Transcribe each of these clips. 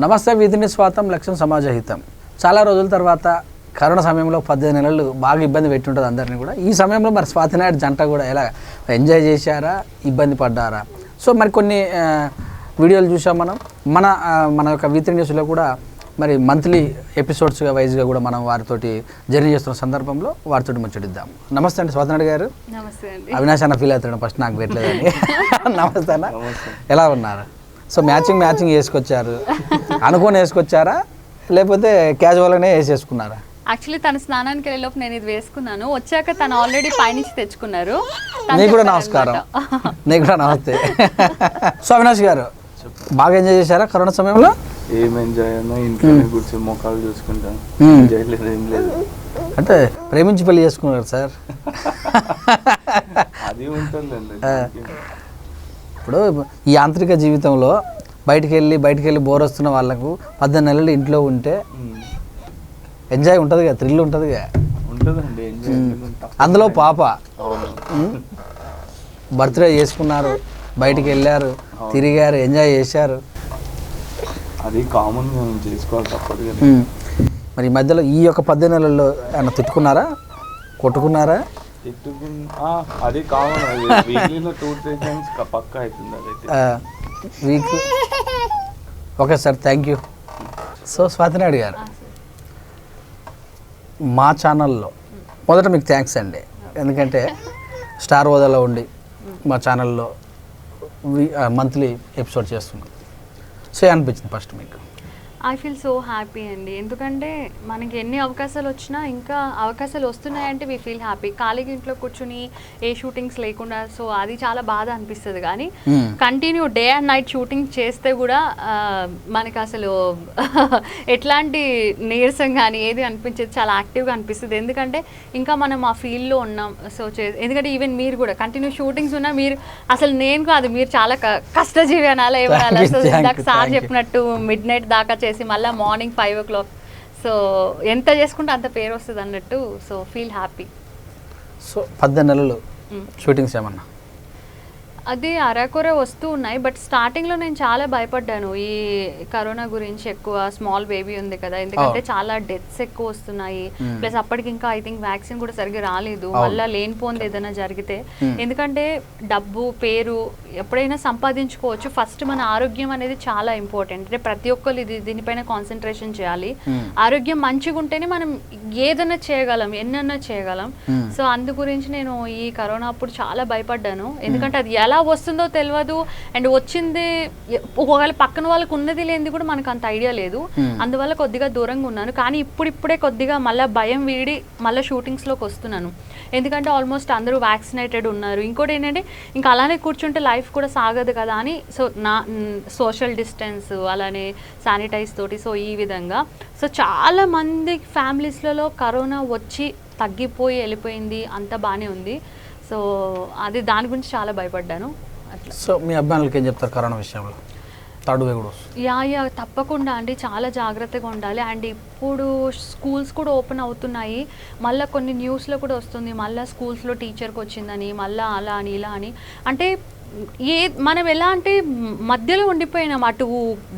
నమస్తే వీధిని స్వాతం లక్ష్యం సమాజహితం. చాలా రోజుల తర్వాత కరోనా సమయంలో 18 నెలలు బాగా ఇబ్బంది పెట్టుంటుంది అందరినీ కూడా. ఈ సమయంలో మరి స్వాతి నాయుడు జంట కూడా ఎలా ఎంజాయ్ చేశారా, ఇబ్బంది పడ్డారా? సో మరి కొన్ని వీడియోలు చూసాం మనం. మన యొక్క వీధి న్యూస్లో కూడా మరి మంత్లీ ఎపిసోడ్స్గా వైజ్గా కూడా మనం వారితోటి జర్నీ చేస్తున్న సందర్భంలో వారితో ముచ్చటిద్దాం. నమస్తే అండి స్వాతి నాయుడు గారు. నమస్తే అండి. అవినాష్ అన్న ఫీల్ అవుతాడు ఫస్ట్ నాకు పెట్టలేదని. నమస్తే అన్న, ఎలా ఉన్నారు? సో మ్యాచింగ్ వేసుకొచ్చారు, అనుకోని వేసుకొచ్చారా లేకపోతే క్యాజువల్గానే వేసేసుకున్నారా? యాక్చువల్లీ తన స్నానానికి వెళ్ళేలోపు నేను ఇది వేసుకున్నాను, వచ్చాక తను ఆల్రెడీ పైనుంచి తెచ్చుకున్నారు. నీకు కూడా నమస్కారం. నీకు కూడా నమస్తే. సో అవినాష్ గారు బాగా ఎంజాయ్ చేశారా కరోనా సమయంలో? ఏం ఎంజాయ్ అయినా ఇంట్లోనే కూర్చొని మొక్కలు చూసుకుంటాను. ఎంజాయ్ లేదు, ఏం లేదు. అంటే ప్రేమించి పెళ్లి చేసుకున్నారు సార్. అది ఉంటుందండి. ఇప్పుడు ఈ యాంత్రిక జీవితంలో బయటికి వెళ్ళి బోర్ వస్తున్న వాళ్ళకు 18 నెలలు ఇంట్లో ఉంటే ఎంజాయ్ ఉంటుందిగా, థ్రిల్ ఉంటుందిగా. ఉంటుందండి ఎంజాయ్. అందులో పాప బర్త్డే చేసుకున్నారు, బయటికి వెళ్ళారు, తిరిగారు, ఎంజాయ్ చేశారు. అది కామన్ చేసుకోవాలి, తప్పదు కదా. మరి ఈ మధ్యలో ఈ యొక్క 18 నెలల్లో ఏమన్నా తిట్టుకున్నారా, కొట్టుకున్నారా? అది కామన్. అది వీక్లీలో 2-3 టైమ్స్ పక్కా అవుతుంది అదైతే. Week. Okay sir, thank you. So Swathi Naidu గారు, మా ఛానల్లో మొదట మీకు థ్యాంక్స్ అండి. ఎందుకంటే స్టార్ హోదాలో ఉండి మా ఛానల్లో మంత్లీ ఎపిసోడ్ చేస్తున్నాం. సో అనిపించింది ఫస్ట్ మీకు? ఐ ఫీల్ సో హ్యాపీ అండి. ఎందుకంటే మనకి ఎన్ని అవకాశాలు వచ్చినా ఇంకా అవకాశాలు వస్తున్నాయంటే వీ ఫీల్ హ్యాపీ. ఖాళీగా ఇంట్లో కూర్చుని ఏ షూటింగ్స్ లేకుండా, సో అది చాలా బాధ అనిపిస్తుంది. కానీ continue day and night shooting చేస్తే కూడా మనకి అసలు ఎట్లాంటి నీరసం కానీ ఏది అనిపించేది, చాలా యాక్టివ్గా అనిపిస్తుంది. ఎందుకంటే ఇంకా మనం ఆ ఫీల్డ్లో ఉన్నాం. సో ఎందుకంటే ఈవెన్ మీరు కూడా కంటిన్యూ షూటింగ్స్ ఉన్నా, మీరు అసలు నేను కాదు, మీరు చాలా కష్టజీవి అనాలా ఏమనాలి. సో ఇందాక సార్ చెప్పినట్టు మిడ్ నైట్ దాకా చేసి మళ్ళీ మార్నింగ్ 5 o'clock. సో ఎంత చేసుకుంటే అంత పేరు వస్తుంది అన్నట్టు. So feel happy. సో 18 నెలలు షూటింగ్స్ ఏమన్నా? అది అరాకొర వస్తూ ఉన్నాయి. బట్ స్టార్టింగ్లో నేను చాలా భయపడ్డాను ఈ కరోనా గురించి. ఎక్కువ స్మాల్ బేబీ ఉంది కదా, ఎందుకంటే చాలా డెత్స్ ఎక్కువ వస్తున్నాయి. ప్లస్ అప్పటికి ఇంకా ఐ థింక్ వ్యాక్సిన్ కూడా సరిగ్గా రాలేదు. మళ్ళీ లేనిపోంది ఏదైనా జరిగితే, ఎందుకంటే డబ్బు పేరు ఎప్పుడైనా సంపాదించుకోవచ్చు, ఫస్ట్ మన ఆరోగ్యం అనేది చాలా ఇంపార్టెంట్. అంటే ప్రతి ఒక్కరు దీనిపైన కాన్సన్ట్రేషన్ చేయాలి. ఆరోగ్యం మంచిగా ఉంటేనే మనం ఏదైనా చేయగలం, ఎన్నన్నా చేయగలం. సో అందు గురించి నేను ఈ కరోనా అప్పుడు చాలా భయపడ్డాను. ఎందుకంటే అది ఎలా వస్తుందో తెలియదు, అండ్ వచ్చింది ఒకవేళ పక్కన వాళ్ళకి ఉన్నది లేనిది కూడా మనకు అంత ఐడియా లేదు. అందువల్ల కొద్దిగా దూరంగా ఉన్నాను. కానీ ఇప్పుడిప్పుడే కొద్దిగా మళ్ళీ భయం వీడి మళ్ళీ షూటింగ్స్లోకి వస్తున్నాను. ఎందుకంటే ఆల్మోస్ట్ అందరూ వ్యాక్సినేటెడ్ ఉన్నారు. ఇంకోటి ఏంటంటే ఇంకా అలానే కూర్చుంటే లైఫ్ కూడా సాగదు కదా అని, సో నా సోషల్ డిస్టెన్స్ అలానే శానిటైజ్ తోటి, సో ఈ విధంగా. సో చాలా మంది ఫ్యామిలీస్లలో కరోనా వచ్చి తగ్గిపోయి వెళ్ళిపోయింది, అంత బాగానే ఉంది. సో అది దాని గురించి చాలా భయపడ్డాను అట్లా. సో మీ అబ్బాయిలకి ఏం చెప్తారు కరోనా విషయంలో? థర్డ్ వేవ్ కూడా యా తప్పకుండా అండి, చాలా జాగ్రత్తగా ఉండాలి. అండ్ ఇప్పుడు స్కూల్స్ కూడా ఓపెన్ అవుతున్నాయి. మళ్ళీ కొన్ని న్యూస్లో కూడా వస్తుంది, మళ్ళీ స్కూల్స్లో టీచర్కి వచ్చిందని, మళ్ళీ అలా అని ఇలా అని. అంటే మనం ఎలా అంటే మధ్యలో ఉండిపోయినాం, అటు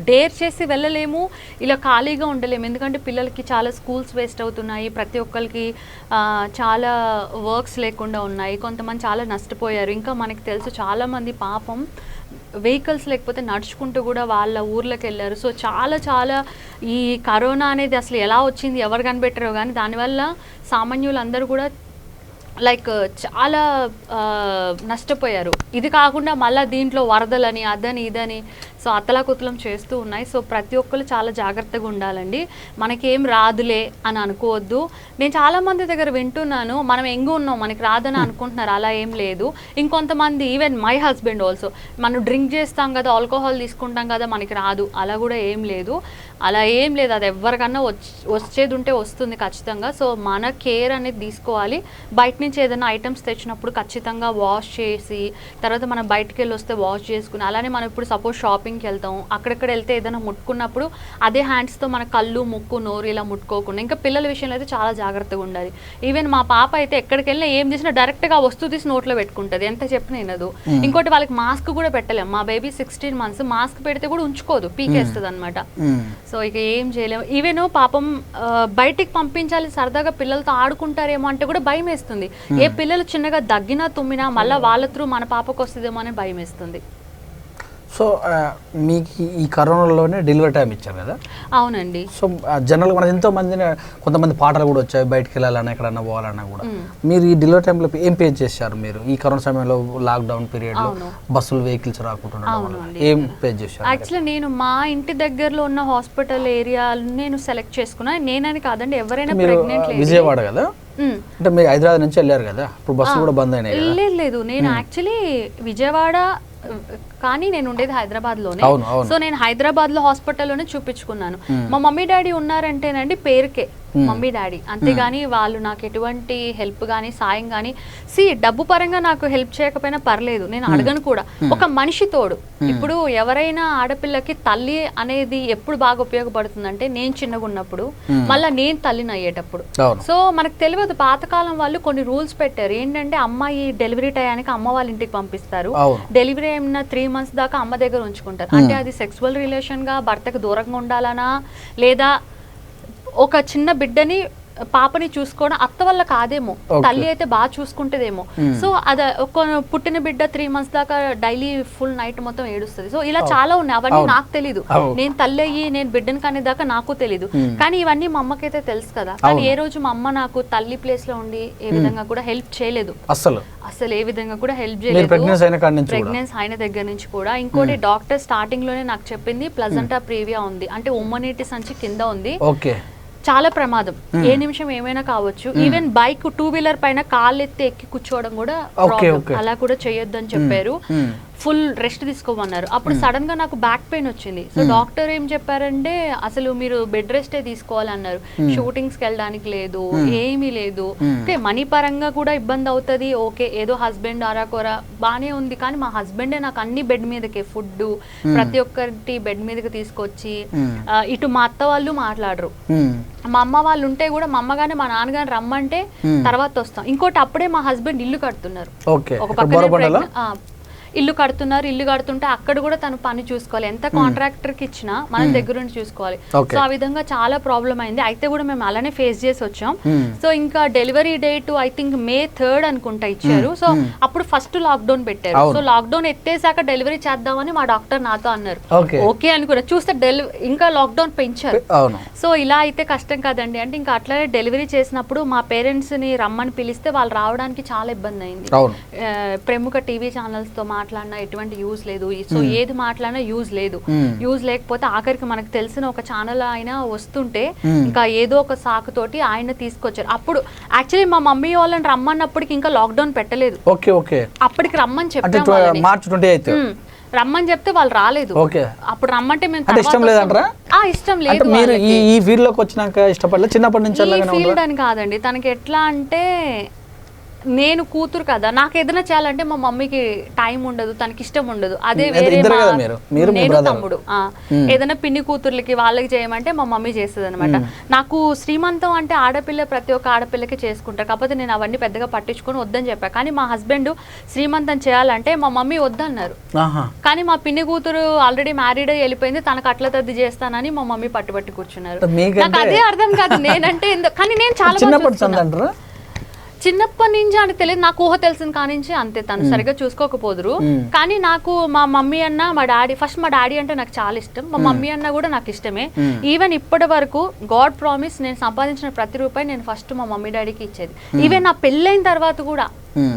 డేర్ చేసి వెళ్ళలేము, ఇలా ఖాళీగా ఉండలేము. ఎందుకంటే పిల్లలకి చాలా స్కూల్స్ వేస్ట్ అవుతున్నాయి, ప్రతి ఒక్కరికి చాలా వర్క్స్ లేకుండా ఉన్నాయి, కొంతమంది చాలా నష్టపోయారు. ఇంకా మనకి తెలుసు చాలామంది పాపం వెహికల్స్ లేకపోతే నడుచుకుంటూ కూడా వాళ్ళ ఊర్లోకి వెళ్ళారు. సో చాలా ఈ కరోనా అనేది అసలు ఎలా వచ్చింది ఎవరు కనిపెట్టారో కానీ దానివల్ల సామాన్యులందరూ కూడా లైక్ చాలా నష్టపోయారు. ఇది కాకుండా మళ్ళీ దీంట్లో వరదలని అదని ఇదని సో అతలాకుతలం చేస్తూ ఉన్నాయి. సో ప్రతి ఒక్కరు చాలా జాగ్రత్తగా ఉండాలండి. మనకేం రాదులే అని అనుకోవద్దు. నేను చాలామంది దగ్గర వింటున్నాను, మనం ఎంగు ఉన్నాం మనకి రాదని అనుకుంటున్నారు. అలా ఏం లేదు. ఇంకొంతమంది ఈవెన్ మై హస్బెండ్ ఆల్సో, మనం డ్రింక్ చేస్తాం కదా, ఆల్కహాల్ తీసుకుంటాం కదా, మనకి రాదు, అలా కూడా ఏం లేదు. అలా ఏం లేదు, అది ఎవరికన్నా వచ్చేది ఉంటే వస్తుంది ఖచ్చితంగా. సో మన కేర్ అనేది తీసుకోవాలి. బయట నుంచి ఏదైనా ఐటమ్స్ తెచ్చినప్పుడు ఖచ్చితంగా వాష్ చేసి, తర్వాత మనం బయటకు వెళ్ళి వస్తే వాష్ చేసుకుని, అలానే మనం ఇప్పుడు సపోజ్ షాపింగ్ షాపింగ్కి వెళ్తాం, అక్కడెక్కడ వెళ్తే ఏదైనా ముట్టుకున్నప్పుడు అదే హ్యాండ్స్తో మన కళ్ళు ముక్కు నోరు ఇలా ముట్టుకోకుండా. ఇంకా పిల్లల విషయంలో అయితే చాలా జాగ్రత్తగా ఉండాలి. ఈవెన్ మా పాప అయితే ఎక్కడికి వెళ్ళినా ఏం చేసినా డైరెక్ట్గా వస్తువు తీసి నోట్లో పెట్టుకుంటుంది, ఎంత చెప్పినా వినదు. ఇంకోటి వాళ్ళకి మాస్క్ కూడా పెట్టలేము. మా బేబీ 16 months మాస్క్ పెడితే కూడా ఉంచుకోదు, పీకేస్తుంది అనమాట. సో ఇక ఏం చేయలేము. ఈవెన్ పాపం బయటికి పంపించాలి సరదాగా పిల్లలతో ఆడుకుంటారేమో అంటే కూడా భయం వేస్తుంది. ఏ పిల్లలు చిన్నగా దగ్గినా తుమ్మినా మళ్ళీ వాళ్ళ త్రూ మన పాపకు వస్తుందేమో అని భయం వేస్తుంది. సో మీకు ఈ కరోనాలోనే డెలివరీ టైం ఇచ్చారు కదా? అవునండి. సో జనరల్గా మన ఎంతో మందిని, కొంతమంది పాటలు కూడా వచ్చాయి, బయటకు వెళ్ళాలన్నా ఎక్కడన్నా పోవాలన్నా కూడా. మీరు ఈ డెలివరీ టైంలో ఏం పే చేశారు మీరు ఈ కరోనా సమయంలో, లాక్డౌన్ పీరియడ్లో బస్సులు వెహికల్స్ రాకుండా ఏం పే చేశారు? యాక్చువల్లీ నేను మా ఇంటి దగ్గరలో ఉన్న హాస్పిటల్ ఏరియా నేను సెలెక్ట్ చేసుకున్నా. నేనని కాదండి, ఎవరైనా ప్రెగ్నెంట్. విజయవాడ కదా అంటే మీరు హైదరాబాద్ నుంచి వెళ్ళారు కదా, ఇప్పుడు బస్సు కూడా బంద్ అయినాయి. లేదు, నేను యాక్చువల్లీ విజయవాడ కానీ నేను ఉండేది హైదరాబాద్లోనే. సో నేను హైదరాబాద్లో హాస్పిటల్లోనే చూపించుకున్నాను. మా మమ్మీ డాడీ ఉన్నారంటేనండి పేరుకే మమ్మీ డాడీ, అంతేగాని వాళ్ళు నాకు ఎటువంటి హెల్ప్ కానీ సాయం కానీ డబ్బు పరంగా నాకు హెల్ప్ చేయకపోయినా పర్లేదు, నేను అడగను కూడా. ఒక మనిషి తోడు. ఇప్పుడు ఎవరైనా ఆడపిల్లకి తల్లి అనేది ఎప్పుడు బాగా ఉపయోగపడుతుందంటే నేను చిన్నగా ఉన్నప్పుడు, మళ్ళీ నేను తల్లిని అయ్యేటప్పుడు. సో మనకు తెలియదు, పాతకాలం వాళ్ళు కొన్ని రూల్స్ పెట్టారు. ఏంటంటే అమ్మాయి డెలివరీ టయానికి అమ్మ వాళ్ళ ఇంటికి పంపిస్తారు, డెలివరీ అయిన 3 months దాకా అమ్మ దగ్గర ఉంచుకుంటారు. అంటే అది సెక్సువల్ రిలేషన్ గా భర్తకు దూరంగా ఉండాలనా, లేదా ఒక చిన్న బిడ్డని పాపని చూసుకోవడం అత్త వల్ల కాదేమో, తల్లి అయితే బాగా చూసుకుంటేదేమో. సో అది ఒక పుట్టిన బిడ్డ 3 months దాకా డైలీ ఫుల్ నైట్ మొత్తం ఏడుస్తుంది. సో ఇలా చాలా ఉన్నాయి, అవన్నీ నాకు తెలీదు. నేను తల్లి అయ్యి నేను బిడ్డను కనే దాకా నాకు తెలీదు. కానీ ఇవన్నీ మా అమ్మకైతే తెలుసు కదా. కానీ ఏ రోజు మా అమ్మ నాకు తల్లి ప్లేస్ లో ఉండి ఏ విధంగా కూడా హెల్ప్ చేయలేదు, అసలు ఏ విధంగా కూడా హెల్ప్ చేయలేదు. ప్రెగ్నెన్సీ అయిన దగ్గర నుంచి కూడా. ఇంకోటి డాక్టర్ స్టార్టింగ్ లోనే నాకు చెప్పింది ప్లజంటా ప్రీవియా ఉంది, అంటే ఉమ్మనీటి సంచి కింద ఉంది, చాలా ప్రమాదం, ఏ నిమిషం ఏమైనా కావచ్చు. ఈవెన్ బైక్ 2-wheeler పైన కాళ్ళు ఎత్తి ఎక్కి కూర్చోవడం కూడా అలా కూడా చేయొద్దని చెప్పారు. ఫుల్ రెస్ట్ తీసుకోమన్నారు. అప్పుడు సడన్ గా నాకు బ్యాక్ పెయిన్ వచ్చింది. సో డాక్టర్ ఏం చెప్పారంటే అసలు మీరు బెడ్ రెస్టే తీసుకోవాలన్నారు. షూటింగ్స్ కి వెళ్ళడానికి లేదు, ఏమీ లేదు. ఓకే, మనీ పరంగా కూడా ఇబ్బంది అవుతుంది. ఓకే, ఏదో హస్బెండ్ ఆరాకొర బానే ఉంది, కానీ మా హస్బెండే నాకు అన్ని బెడ్ మీదకే, ఫుడ్ ప్రతి ఒక్కటి బెడ్ మీదకి తీసుకొచ్చి. ఇటు మా అత్త వాళ్ళు మాట్లాడరు, మా అమ్మ వాళ్ళు ఉంటే కూడా మా అమ్మగానే మా నాన్నగాని రమ్మంటే తర్వాత వస్తాం. ఇంకోటి అప్పుడే మా హస్బెండ్ ఇల్లు కడుతున్నారు, ఒక పక్కన ఇల్లు కడుతుంటే అక్కడ కూడా తను పని చూసుకోవాలి. ఎంత కాంట్రాక్టర్ కి ఇచ్చినా మనం దగ్గరుండి చూసుకోవాలి. సో ఆ విధంగా చాలా ప్రాబ్లం అయింది. అయితే కూడా మేము అలానే ఫేస్ చేసి వచ్చాం. సో ఇంకా delivery date I think May 3rd అనుకుంటా ఇచ్చారు. సో అప్పుడు ఫస్ట్ లాక్డౌన్ పెట్టారు. సో లాక్డౌన్ ఎత్తేసాక డెలివరీ చేద్దామని మా డాక్టర్ నాతో అన్నారు. ఓకే అనుకున్నా, చూస్తే ఇంకా లాక్డౌన్ పెంచారు. సో ఇలా అయితే కష్టం కదండి అంటే ఇంకా అట్లనే డెలివరీ చేసినప్పుడు మా పేరెంట్స్ ని రమ్మని పిలిస్తే వాళ్ళు రావడానికి చాలా ఇబ్బంది అయింది. ప్రముఖ టీవీ ఛానల్స్ తో మాట్లాడినా ఎటువంటి యూజ్ లేదు. సో ఏది మాట్లాడినా యూజ్ లేదు. యూజ్ లేకపోతే ఆఖరికి మనకు తెలిసిన ఒక ఛానల్ ఆయన వస్తుంటే ఇంకా ఏదో ఒక సాకు తోటి ఆయన తీసుకొచ్చారు. అప్పుడు యాక్చువల్లీ మా మమ్మీ వాళ్ళని రమ్మన్నప్పటికి ఇంకా లాక్డౌన్ పెట్టలేదు. అప్పటికి రమ్మని చెప్పారు, రమ్మని చెప్తే వాళ్ళు రాలేదు. అప్పుడు రమ్మంటే మేము ఇష్టం లేదు. ఈ ఫీల్డ్ లోకి వచ్చినాక ఇష్టపడలేదు చిన్నప్పటి నుంచి? ఫీల్డ్ అని కాదండి, తనకి ఎట్లా అంటే నేను కూతురు కదా, నాకు ఏదైనా చేయాలంటే మా మమ్మీకి టైం ఉండదు, తనకి ఇష్టం ఉండదు. అదే వేరే నేను తమ్ముడు ఏదైనా పిన్ని కూతుర్లకి వాళ్ళకి చేయమంటే మా మమ్మీ చేస్తుంది అనమాట. నాకు శ్రీమంతం అంటే ఆడపిల్ల ప్రతి ఒక్క ఆడపిల్లకి చేసుకుంటారు, కాకపోతే నేను అవన్నీ పెద్దగా పట్టించుకొని వద్దని చెప్పా. కానీ మా హస్బెండ్ శ్రీమంతం చేయాలంటే మా మమ్మీ వద్దన్నారు. కానీ మా పిన్ని కూతురు ఆల్రెడీ మ్యారీడ్ అయ్యి వెళ్ళిపోయింది, తనకు అట్లా తద్ది చేస్తానని మా మమ్మీ పట్టుబట్టి కూర్చున్నారు. నాకు అదే అర్థం కాదు నేనంటే. కానీ నేను చాలా చిన్నప్పటి నుంచి అని తెలియదు, నాకు ఊహ తెలిసిన కానించి అంతే. తను సరిగ్గా చూసుకోకపోదురు. కానీ నాకు మా మమ్మీ అన్న మా డాడీ, ఫస్ట్ మా డాడీ అంటే నాకు చాలా ఇష్టం, మా మమ్మీ అన్న కూడా నాకు ఇష్టమే. ఈవెన్ ఇప్పటి వరకు గాడ్ ప్రామిస్ నేను సంపాదించిన ప్రతి రూపాయి నేను ఫస్ట్ మా మమ్మీ డాడీకి ఇచ్చేది. ఈవెన్ నా పెళ్ళైన తర్వాత కూడా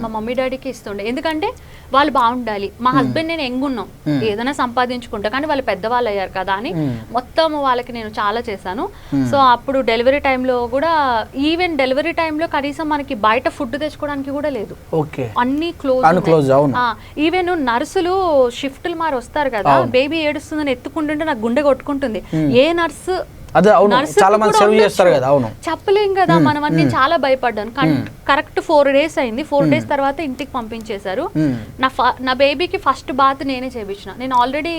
మా మమ్మీ డాడీకి ఇస్తుండే, ఎందుకంటే వాళ్ళు బాగుండాలి. మా హస్బెండ్ నేను ఎంగున్నాం, ఏదైనా సంపాదించుకుంటా, కానీ వాళ్ళు పెద్దవాళ్ళు అయ్యారు కదా అని మొత్తం వాళ్ళకి నేను చాలా చేశాను. సో అప్పుడు డెలివరీ టైంలో కూడా, ఈవెన్ డెలివరీ టైంలో కనీసం మనకి బయట ఫుడ్ తెచ్చుకోవడానికి కూడా లేదు, అన్ని క్లోజ్. ఈవెన్ నర్సులు షిఫ్ట్లు మారి వస్తారు కదా, బేబీ ఏడుస్తుందని ఎత్తుకుంటుంటే నాకు గుండె కొట్టుకుంటుంది. ఏ నర్సు అదే అవును, Nurse చాలా మంది కూడా సర్వ్ ఉండొచ్చు. చేస్తారు కదా. అవును, చెప్పలేం కదా మనం. అన్ని చాలా భయపడ్డాను. కరెక్ట్ 4 days అయింది. 4 days తర్వాత ఇంటికి పంపించేశారు. నా బేబీకి ఫస్ట్ బాత్ నేనే చేపించిన. నేను ఆల్రెడీ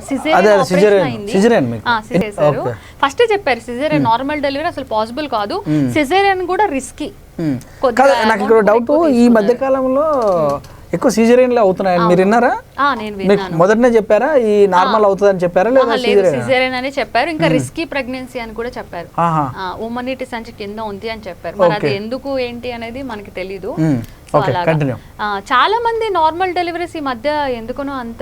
సిజేరియన్ చేశారు. ఫస్ట్ చెప్పారు సిజేరియన్ నార్మల్ డెలివరీ అసలు పాసిబుల్ కాదు, సిజేరియన్ కూడా రిస్కీ. నాకు ఇక్కడ డౌట్, ఈ మధ్య కాలంలో ఎక్కువ సిజేరియన్లు అవుతున్నాయని మీరు విన్నారా? నేను మీకు విన్నాను. మొదటనే చెప్పారా ఈ నార్మల్ అవుతుందని చెప్పారా లేదా సిజేరియన్ అని చెప్పారు. ఇంకా రిస్కీ ప్రెగ్నెన్సీ అని కూడా చెప్పారు. ఉమ్మనీటి సంచి కింద ఉంది అని చెప్పారు. మరి అది ఎందుకు ఏంటి అనేది మనకి తెలీదు. చాలా మంది నార్మల్ డెలివరీస్ ఈ మధ్య ఎందుకునో అంత,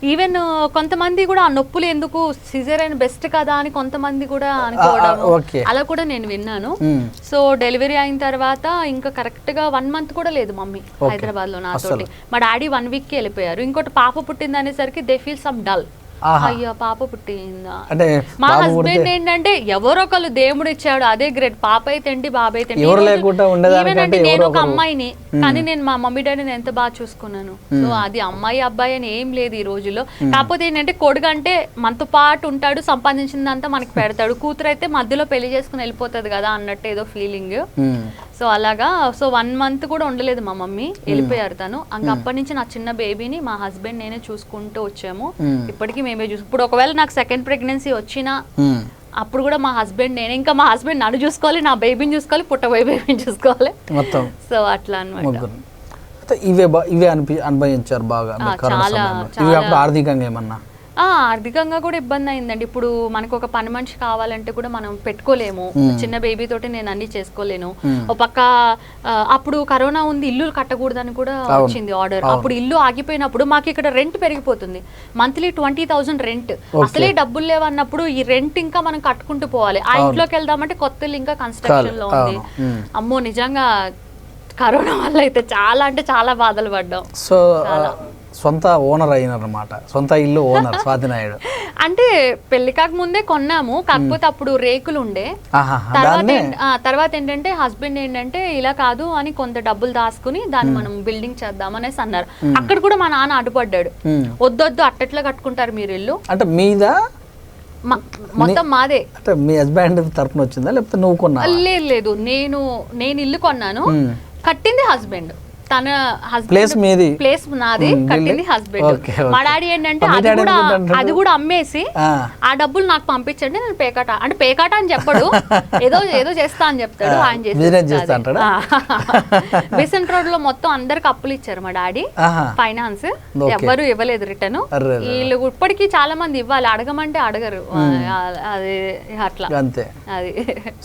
ఈవెన్ కొంతమంది కూడా ఆ నొప్పులు ఎందుకు సిజేరియన్ బెస్ట్ కదా అని కొంతమంది కూడా అనుకోవడం, అలా కూడా నేను విన్నాను. సో డెలివరీ అయిన తర్వాత ఇంకా కరెక్ట్ గా 1 month కూడా లేదు మమ్మీ హైదరాబాద్ లో నాతోటి. మా డాడీ 1 week కి వెళ్ళిపోయారు. ఇంకోటి పాప పుట్టింది అనేసరికి దే ఫీల్ సమ్ డల్. అయ్యో పాప పుట్టిందా అంటే మా హస్బెండ్ ఏంటంటే ఎవరో ఒకళ్ళు దేవుడు ఇచ్చాడు అదే గ్రేట్. పాప అయితే ఏంటి బాబాయ్ అయితే ఈవెన్ అంటే నేను ఒక అమ్మాయిని, కానీ నేను మా మమ్మీ డాడీని ఎంత బాగా చూసుకున్నాను. సో అది అమ్మాయి అబ్బాయి అని ఏం లేదు ఈ రోజుల్లో. కాకపోతే ఏంటంటే కొడుకు అంటే మనతో పాటు ఉంటాడు, సంపాదించిందంతా మనకి పెడతాడు. కూతురు అయితే మధ్యలో పెళ్లి చేసుకుని వెళ్ళిపోతుంది కదా అన్నట్టు ఏదో ఫీలింగ్. సో అలాగా. సో 1 month కూడా ఉండలేదు మా మమ్మీ, వెళ్ళిపోయారు తను. ఇంకా అప్పటి నుంచి నా చిన్న బేబీని మా హస్బెండ్ నేనే చూసుకుంటూ వచ్చాము. ఇప్పటికీ మేమే ఇప్పుడు ఒకవేళ నాకు సెకండ్ ప్రెగ్నెన్సీ వచ్చినా అప్పుడు కూడా మా హస్బెండ్ నేనే, ఇంకా మా హస్బెండ్ నన్ను చూసుకోవాలి, నా బేబీని చూసుకోవాలి, పుట్టబోయే బేబీని చూసుకోవాలి మొత్తం. సో అట్లా అనమాట. ఇవే అనుభవించారు బాగా చాలా ఆర్థికంగా ఏమన్నా? ఆర్థికంగా కూడా ఇబ్బంది అయిందండి. ఇప్పుడు మనకు ఒక పని మనిషి కావాలంటే కూడా మనం పెట్టుకోలేము. చిన్న బేబీ తోటి నేను అన్ని చేసుకోలేను. ఒక పక్క అప్పుడు కరోనా ఉంది, ఇల్లు కట్టకూడదని కూడా వచ్చింది ఆర్డర్. అప్పుడు ఇల్లు ఆగిపోయినప్పుడు మాకు ఇక్కడ రెంట్ పెరిగిపోతుంది. Monthly 20,000 rent. అసలే డబ్బులు లేవన్నప్పుడు ఈ రెంట్ ఇంకా మనం కట్టుకుంటూ పోవాలి. ఆ ఇంట్లోకి వెళ్దామంటే కొత్త ఇల్లు ఇంకా కన్స్ట్రక్షన్ లో ఉంది. అమ్మో నిజంగా కరోనా వల్ల అయితే చాలా అంటే చాలా బాధలు పడ్డాం. సో సొంత ఓనర్ అయినారన్నమాట, సొంత ఇల్లు ఓనర్ స్వాతి నాయుడు. అంటే పెళ్లి కాక ముందే కొన్నాము, కాకపోతే అప్పుడు రేకులు ఉండే. తర్వాత ఏంటంటే హస్బెండ్ ఏంటంటే ఇలా కాదు అని కొంత డబ్బులు దాచుకుని దాన్ని మనం బిల్డింగ్ చేద్దాం అనేసి అన్నారు. అక్కడ కూడా మా నాన్న అడ్డుపడ్డాడు. వద్దొద్దు అట్టట్లా కట్టుకుంటారు మీరు ఇల్లు. అంటే మీద మొత్తం మాదే. అంటే మీ హస్బెండ్ తరపున వచ్చిందా లేకపోతే నువ్వు కొన్నా? లేదు, నేను ఇల్లు కొన్నాను, కట్టింది హస్బెండ్. తన ప్లేస్ నాది, కట్టింది హస్బెండ్. మా డాడీ ఏంటంటే అది కూడా అమ్మేసి ఆ డబ్బులు నాకు పంపించండి, నేను పేకాట అంటే పేకాట అని చెప్పడు, ఏదో చేస్తా అని చెప్తాడు. ఆయన చేస్తాడు. బీసెంట్ రోడ్ లో మొత్తం అందరికి అప్పులు ఇచ్చారు మా డాడీ, ఫైనాన్స్. ఎవ్వరు ఇవ్వలేదు రిటర్న్. వీళ్ళు ఇప్పటికీ చాలా మంది ఇవ్వాలి, అడగమంటే అడగరు. అది అట్లా అది.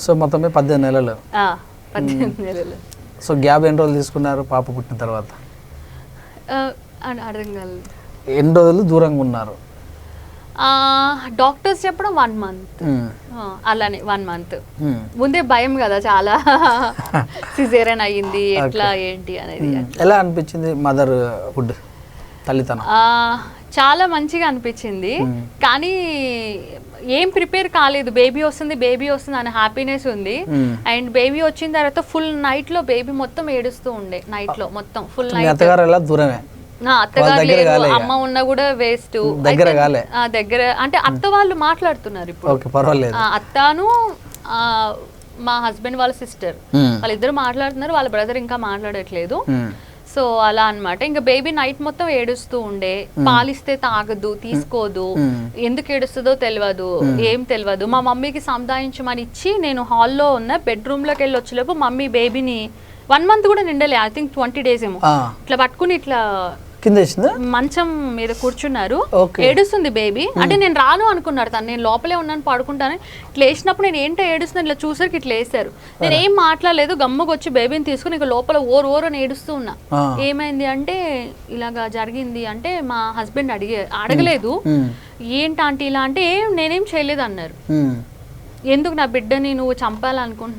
సో మొత్తం 18 నెలలు. 18 నెలలు. సో గ్యాప్ ఎన్ని రోజులు తీసుకున్నారు పాప పుట్టిన తర్వాత? అర్థం కాలేదు. ఎన్ని రోజులు దూరంగా ఉన్నారు? డాక్టర్స్ చెప్పడం 1 month. అలానే 1 month. ముందే భయం కదా చాలా, సిజేరియన్ అయ్యింది ఎట్లా ఏంటి అనేది. ఎలా అనిపించింది మదర్ హుడ్, తల్లితనం? చాలా మంచిగా అనిపించింది, కానీ ఏం ప్రిపేర్ కాలేదు. బేబీ వస్తుంది అనే హ్యాపీనెస్ ఉంది. అండ్ బేబీ వచ్చిన తర్వాత ఫుల్ నైట్ లో బేబీ మొత్తం ఏడుస్తూ ఉండే. నైట్ లో మొత్తం ఫుల్ నైట్. నా అత్తగారు లేదు, అమ్మ ఉన్నా కూడా వేస్ట్. దగ్గర అంటే అత్త వాళ్ళు మాట్లాడుతున్నారు ఇప్పుడు. అత్తను మా హస్బెండ్ వాళ్ళ సిస్టర్ వాళ్ళిద్దరు మాట్లాడుతున్నారు, వాళ్ళ బ్రదర్ ఇంకా మాట్లాడట్లేదు. సో అలా అన్నమాట. ఇంకా బేబీ నైట్ మొత్తం ఏడుస్తూ ఉండే. పాలిస్తే తాగదు, తీసుకోదు, ఎందుకు ఏడుస్తుందో తెలియదు, ఏం తెలియదు. మా మమ్మీకి సంధాయించమని ఇచ్చి నేను హాల్లో ఉన్న బెడ్రూమ్ లోకి వెళ్ళి వచ్చేలోపు మమ్మీ బేబీని 1 month కూడా నిండలే, ఐ థింక్ 20 days ఏమో, ఇట్లా పట్టుకుని ఇట్లా మంచం మీద కూర్చున్నారు. ఏడుస్తుంది బేబీ. అంటే నేను రాను అనుకున్నారు తను, నేను లోపలే ఉన్నాను పడుకుంటాను. ఇట్లా వేసినప్పుడు నేను ఏంటో ఏడుస్తున్నాను, ఇట్లా చూసరికి ఇట్లా వేసారు. నేను ఏం మాట్లాడలేదు, గమ్ముకు వచ్చి బేబీని తీసుకుని ఇక లోపల ఓరు అని ఏడుస్తూ ఉన్నా. ఏమైంది అంటే ఇలాగా జరిగింది అంటే మా హస్బెండ్ అడగలేదు. ఏంటి ఆంటీ ఇలా అంటే నేనేం చేయలేదు అన్నారు. ఎందుకు నా బిడ్డని నువ్వు చంపాలనుకుంటున్నావు